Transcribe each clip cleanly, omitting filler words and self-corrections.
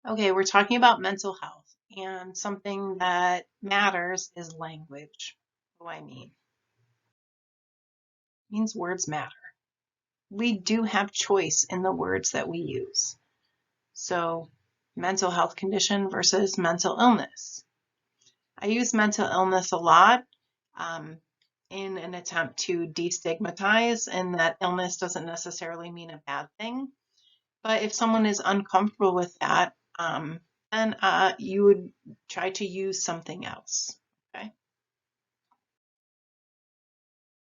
Okay, we're talking about mental health, and something that matters is language. What do I mean? It means words matter. We do have choice in the words that we use. So, mental health condition versus mental illness. I use mental illness a lot in an attempt to destigmatize, and that illness doesn't necessarily mean a bad thing. But if someone is uncomfortable with that, then you would try to use something else. Okay.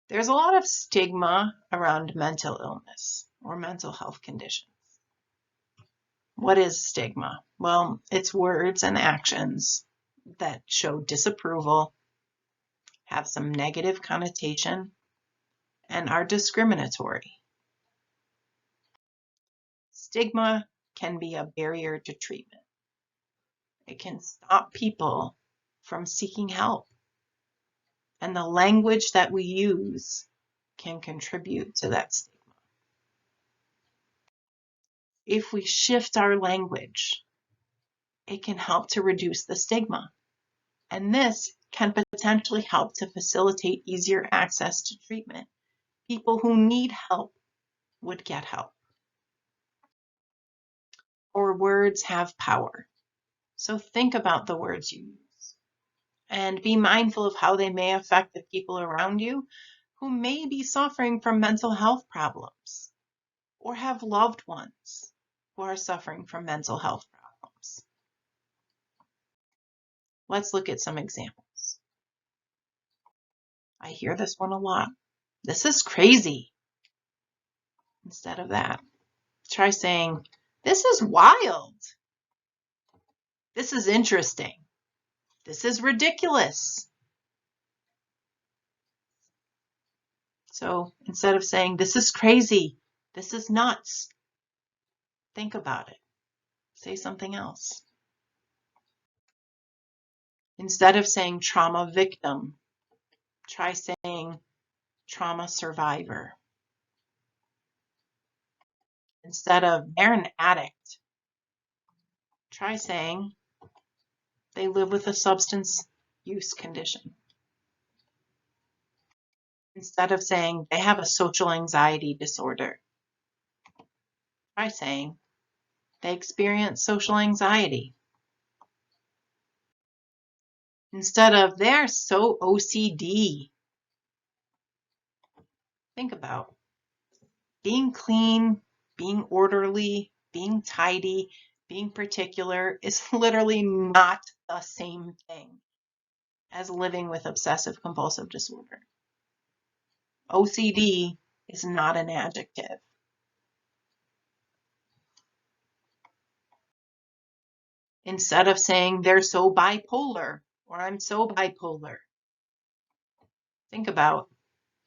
There's a lot of stigma around mental illness or mental health conditions. What is stigma? Well, it's words and actions that show disapproval, have some negative connotation, and are discriminatory. Stigma can be a barrier to treatment. It can stop people from seeking help. And the language that we use can contribute to that stigma. If we shift our language, it can help to reduce the stigma. And this can potentially help to facilitate easier access to treatment. People who need help would get help. Or words have power. So think about the words you use and be mindful of how they may affect the people around you who may be suffering from mental health problems or have loved ones who are suffering from mental health problems. Let's look at some examples. I hear this one a lot. This is crazy. Instead of that, try saying, this is wild. This is interesting. This is ridiculous. So instead of saying, this is crazy, this is nuts, think about it. Say something else. Instead of saying trauma victim, try saying trauma survivor. Instead of they're an addict, try saying they live with a substance use condition. Instead of saying they have a social anxiety disorder, try saying they experience social anxiety. Instead of they're so OCD, think about being clean, being orderly, being tidy, being particular is literally not the same thing as living with obsessive compulsive disorder. OCD is not an adjective. Instead of saying they're so bipolar or I'm so bipolar, think about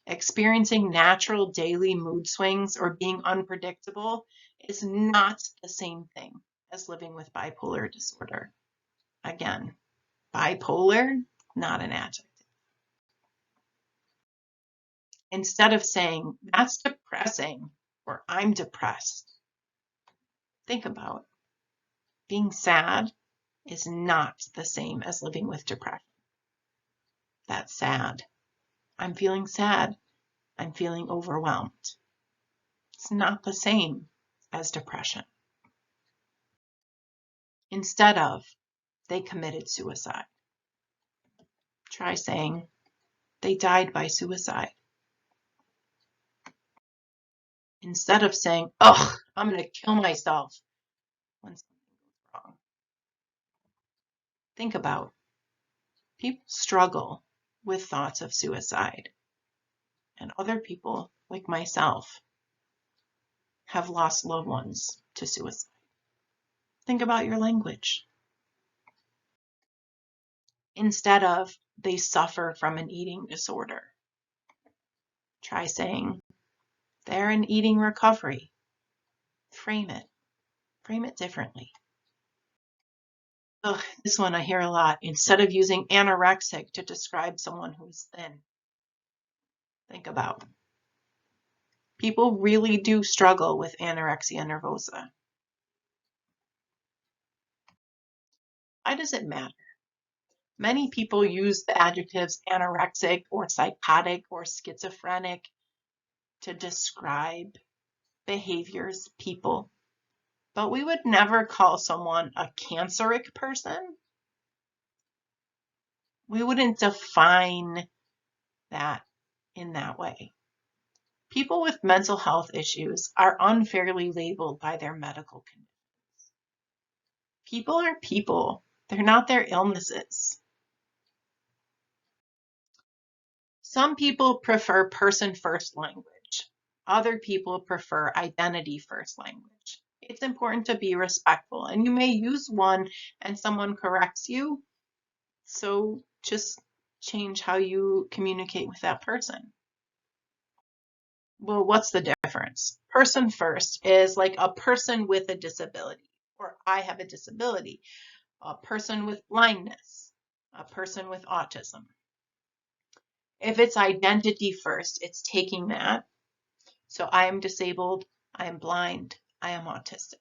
experiencing natural daily mood swings or being unpredictable is not the same thing as living with bipolar disorder. Again, bipolar, not an adjective. Instead of saying that's depressing or I'm depressed, think about being sad is not the same as living with depression. That's sad. I'm feeling sad. I'm feeling overwhelmed. It's not the same as depression. Instead of, they committed suicide, try saying, they died by suicide. Instead of saying, ugh, I'm going to kill myself when something goes wrong. Think about, people struggle with thoughts of suicide, and other people, like myself, have lost loved ones to suicide. Think about your language. Instead of, they suffer from an eating disorder, try saying, they're in eating recovery. Frame it differently. Oh, this one I hear a lot. Instead of using anorexic to describe someone who's thin, think about. People really do struggle with anorexia nervosa. Why does it matter? Many people use the adjectives anorexic or psychotic or schizophrenic to describe behaviors, people, but we would never call someone a canceric person. We wouldn't define that in that way. People with mental health issues are unfairly labeled by their medical conditions. People are people. They're not their illnesses. Some people prefer person-first language. Other people prefer identity-first language. It's important to be respectful, and you may use one and someone corrects you, so just change how you communicate with that person. Well, what's the difference? Person first is like a person with a disability, or I have a disability, a person with blindness, a person with autism. If it's identity first, it's taking that. So I am disabled, I am blind, I am autistic.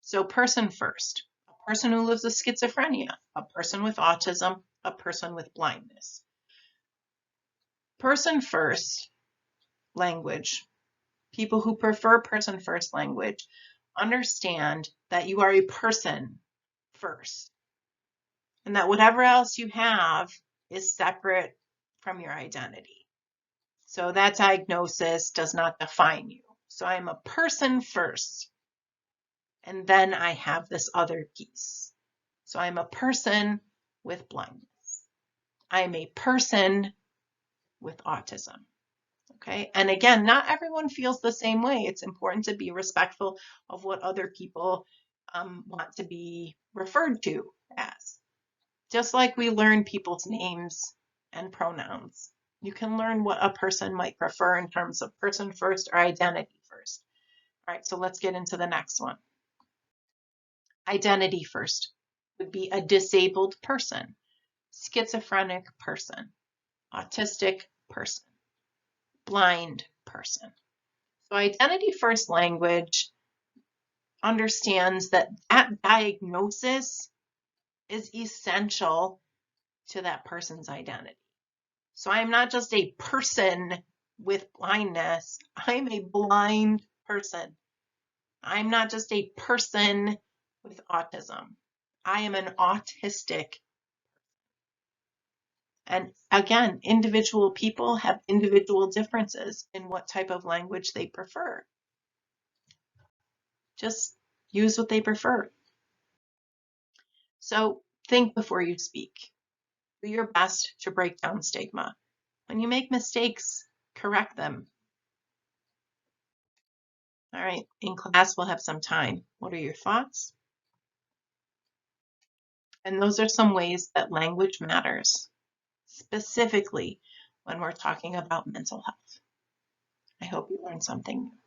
So person first, a person who lives with schizophrenia, a person with autism, a person with blindness. Person first language, people who prefer person first language understand that you are a person first and that whatever else you have is separate from your identity. So that diagnosis does not define you. So I'm a person first, and then I have this other piece. So I'm a person with blindness. I'm a person with autism. Okay, and again, not everyone feels the same way. It's important to be respectful of what other people want to be referred to as. Just like we learn people's names and pronouns, you can learn what a person might prefer in terms of person first or identity first. All right, so let's get into the next one. Identity first would be a disabled person, schizophrenic person, autistic person, blind person. So identity first language understands that that diagnosis is essential to that person's identity. So I'm not just a person with blindness, I'm a blind person. I'm not just a person with autism. I am an autistic. And again, individual people have individual differences in what type of language they prefer. Just use what they prefer. So think before you speak. Do your best to break down stigma. When you make mistakes, correct them. All right, in class we'll have some time. What are your thoughts? And those are some ways that language matters, specifically when we're talking about mental health. I hope you learned something new.